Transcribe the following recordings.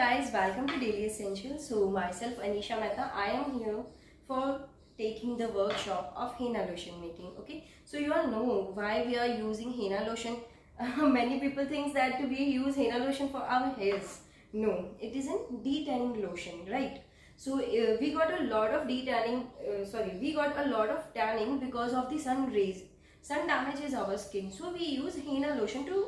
guys, welcome to Daily Essentials. So myself Anisha Mehta, I am here for taking the workshop of henna lotion making. Okay, so you all know why we are using henna lotion. Many people think that we use henna lotion for our hairs. No, it is a detanning lotion, right? So we got a lot of we got a lot of tanning because of the sun rays. Sun damages our skin, so we use henna lotion to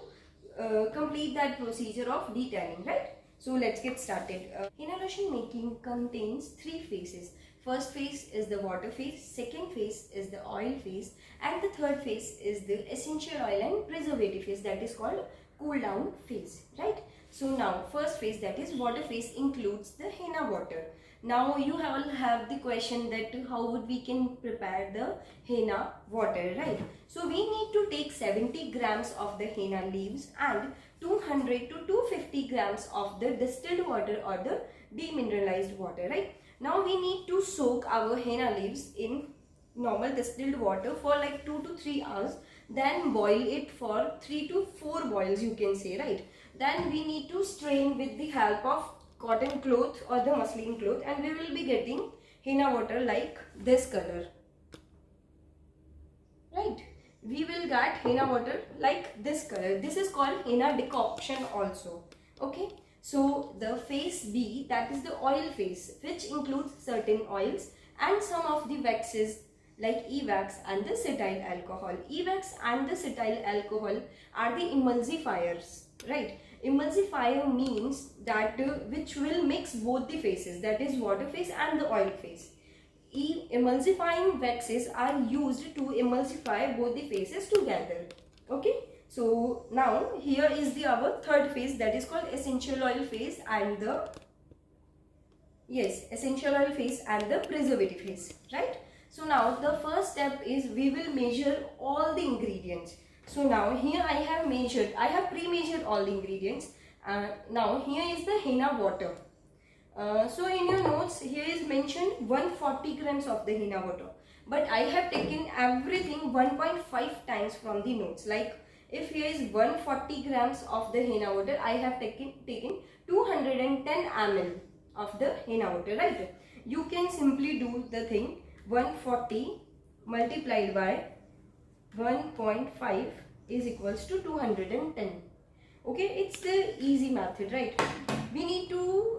complete that procedure of detanning, right? So let's get started. Henna lotion making contains three phases. First phase is the water phase, second phase is the oil phase, and the third phase is the essential oil and preservative phase, that is called cool down phase, right? So now first phase, that is water phase, includes the henna water. Now you all have the question that how would we can prepare the henna water, right? So we need to take 70 grams of the henna leaves and 200 to 250 grams of the distilled water or the demineralized water, right? Now we need to soak our henna leaves in normal distilled water for like 2 to 3 hours, then boil it for 3 to 4 boils, you can say, right? Then we need to strain with the help of cotton cloth or the muslin cloth, and we will be getting henna water like this color, right? We will get henna water like this color. This is called henna decoction also. Okay, so the phase B, that is the oil phase, which includes certain oils and some of the waxes like e-wax and the cetyl alcohol. E-wax and the cetyl alcohol are the emulsifiers, right? Emulsifier means that which will mix both the phases, that is water phase and the oil phase. Emulsifying waxes are used to emulsify both the phases together. Okay, so now here is our third phase, that is called essential oil phase and the essential oil phase and the preservative phase, right? So now the first step is we will measure all the ingredients. So now here I have pre-measured all the ingredients. Now here is the henna water. So in your notes here is mentioned 140 grams of the henna water, but I have taken everything 1.5 times from the notes. Like if here is 140 grams of the henna water, I have taken 210 ml of the henna water, right? You can simply do the thing 140 multiplied by 1.5 is equals to 210. Okay, it's the easy method, right?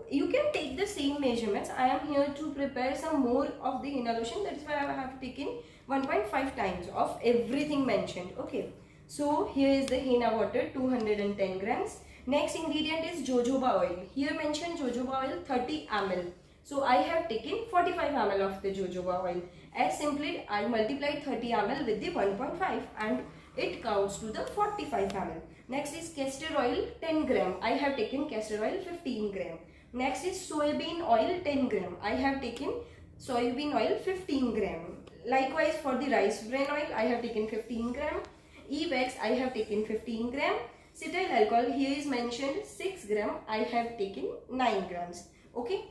You can take the same measurements. I am here to prepare some more of the henna lotion, that is why I have taken 1.5 times of everything mentioned. Okay, so here is the henna water 210 grams. Next ingredient is jojoba oil. Here mentioned jojoba oil 30 ml. So I have taken 45 ml of the jojoba oil. As simply I multiplied 30 ml with the 1.5 and it counts to the 45 ml. Next is castor oil 10 gram. I have taken castor oil 15 gram. Next is soybean oil 10 gram. I have taken soybean oil 15 gram. Likewise for the rice bran oil I have taken 15 gram. E-wax I have taken 15 gram. Cetyl alcohol here is mentioned 6 gram. I have taken 9 grams. Okay.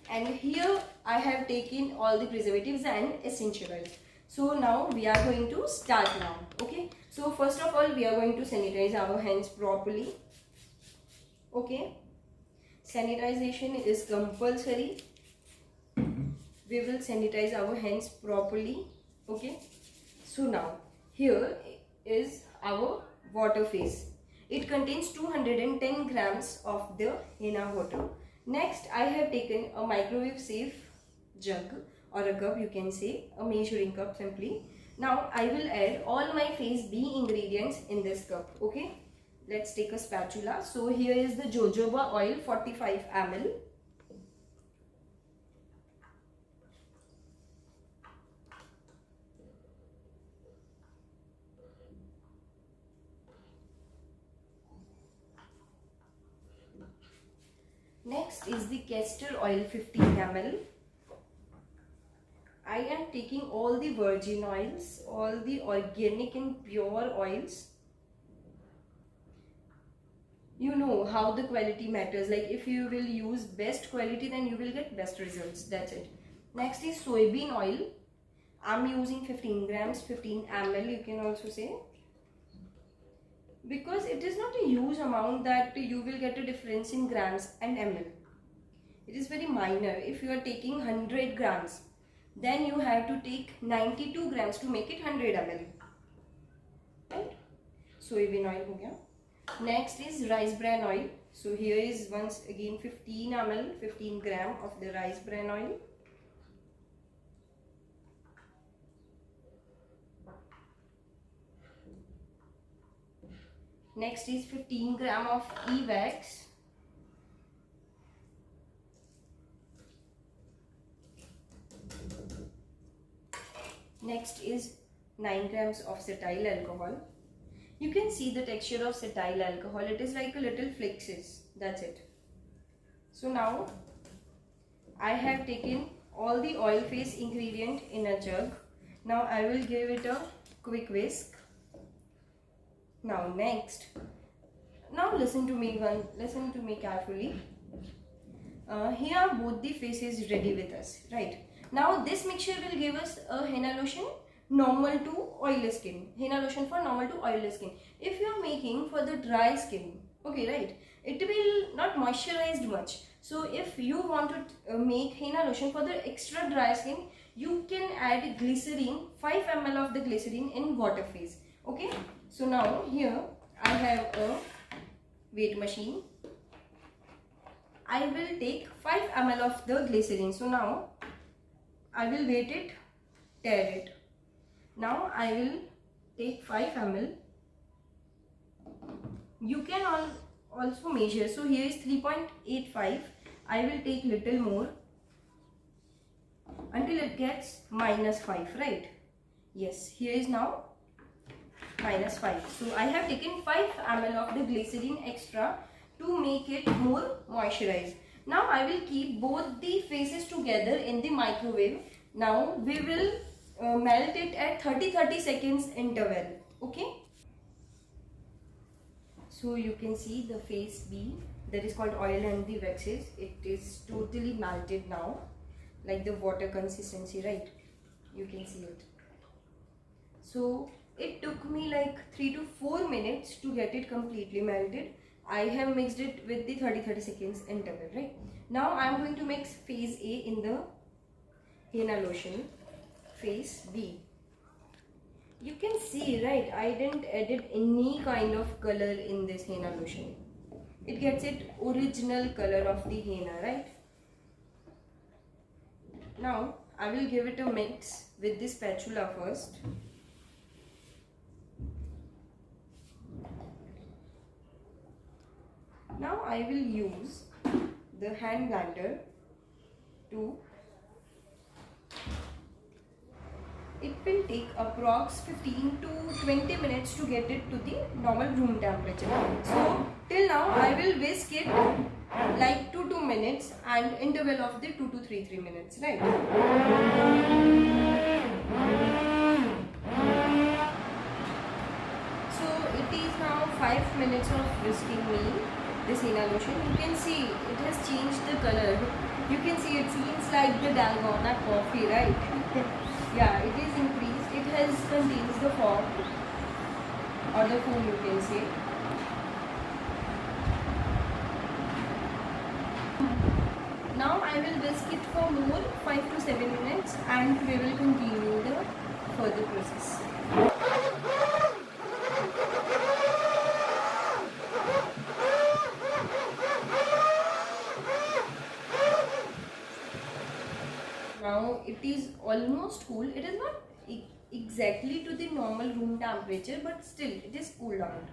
And here I have taken all the preservatives and essential oils. So now we are going to start now. Okay, so first of all we are going to sanitize our hands properly. Okay, sanitization is compulsory. We will sanitize our hands properly. Okay, so now here is our water phase. It contains 210 grams of the henna water. Next, I have taken a microwave safe jug or a cup, you can say, a measuring cup simply. Now, I will add all my phase B ingredients in this cup. Okay, let's take a spatula. So, here is the jojoba oil 45 ml. Next is the castor oil 15 ml. I am taking all the virgin oils, all the organic and pure oils. You know how the quality matters. Like if you will use best quality, then you will get best results. That's it. Next is soybean oil. I'm using 15 grams, 15 ml, you can also say. because it is not a huge amount that you will get a difference in grams and ml. It is very minor. If you are taking 100 grams, then you have to take 92 grams to make it 100 ml. Right? Soybean oil ho gaya. Next is rice bran oil. So here is once again 15 ml, 15 gram of the rice bran oil. Next is 15 gram of E-wax. Next is 9 grams of cetyl alcohol. You can see the texture of cetyl alcohol. It is like a little flakes. That's it. So now I have taken all the oil phase ingredient in a jug. Now I will give it a quick whisk. Now next, now listen to me carefully. Here both the faces ready with us, right? Now this mixture will give us a henna lotion normal to oily skin. Henna lotion for normal to oily skin. If you are making for the dry skin, okay, right, it will not moisturize much. So if you want to make henna lotion for the extra dry skin, you can add glycerin, 5 ml of the glycerin in water phase. Okay, so now here I have a weight machine. I will take 5 ml of the glycerin. So now I will weight it, tare it. Now I will take 5 ml. You can also measure. So here is 3.85. I will take little more until it gets -5, right? Yes, here is now -5. So I have taken 5 ml of the glycerin extra to make it more moisturized. Now I will keep both the faces together in the microwave. Now we will melt it at 30 seconds interval. Okay. So you can see the face B, that is called oil and the waxes. It is totally melted now, like the water consistency, right? You can see it. So it took me like 3 to 4 minutes to get it completely melted. I have mixed it with the 30 seconds interval, right? Now I am going to mix phase A in the henna lotion, phase B. You can see, right, I didn't add any kind of color in this henna lotion. It gets its original color of the henna, right? Now I will give it a mix with the spatula first. Now I will use the hand blender to, it will take approx 15 to 20 minutes to get it to the normal room temperature. So till now I will whisk it like 2 to 2 minutes and interval of the 2 to 3 minutes, right? So it is now 5 minutes of whisking me this henna lotion. You can see it has changed the color. You can see it seems like the Dalgona coffee, right? Yeah, it is increased. It has contains the foam or the foam, you can say. Now I will whisk it for more 5 to 7 minutes and we will continue the further process. Now it is almost cool. It is not exactly to the normal room temperature, but still it is cooled down.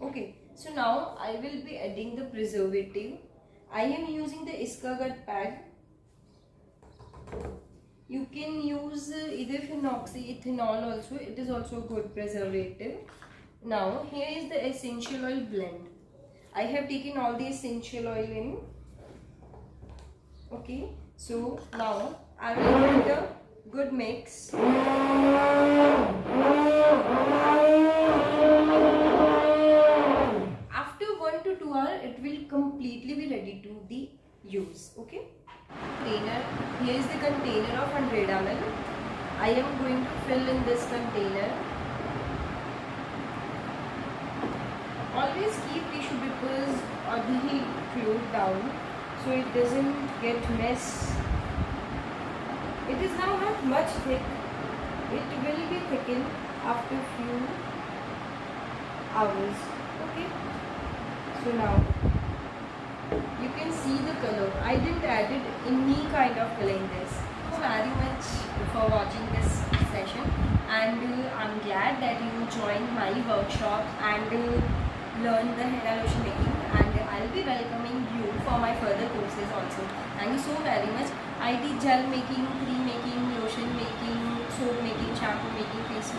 Okay, so now I will be adding the preservative. I am using the Iskagut pad. You can use either phenoxyethanol also. It is also a good preservative. Now here is the essential oil blend. I have taken all the essential oil in. Okay, so now I will give it a good mix. After 1 to 2 hours, it will completely be ready to the use. Okay. Container. Here is the container of 100 ml. I am going to fill in this container. Always keep tissue papers or the cloth down so it doesn't get mess. It is now not much thick. It will be thickened after few hours. Okay. So now you can see the color. I didn't added any kind of color in this. Thank you very much for watching this session, and I'm glad that you joined my workshop and learned the henna lotion making, and I'll be welcoming you for my further courses also. Thank you so very much. I teach gel making, cream making, lotion making, soap making, shampoo making, face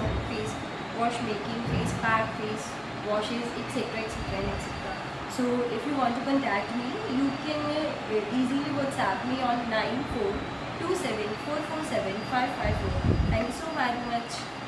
wash making, face pack, face washes, etc, etc, etc. So if you want to contact me, you can easily WhatsApp me on 9427447554. Thank you so very much.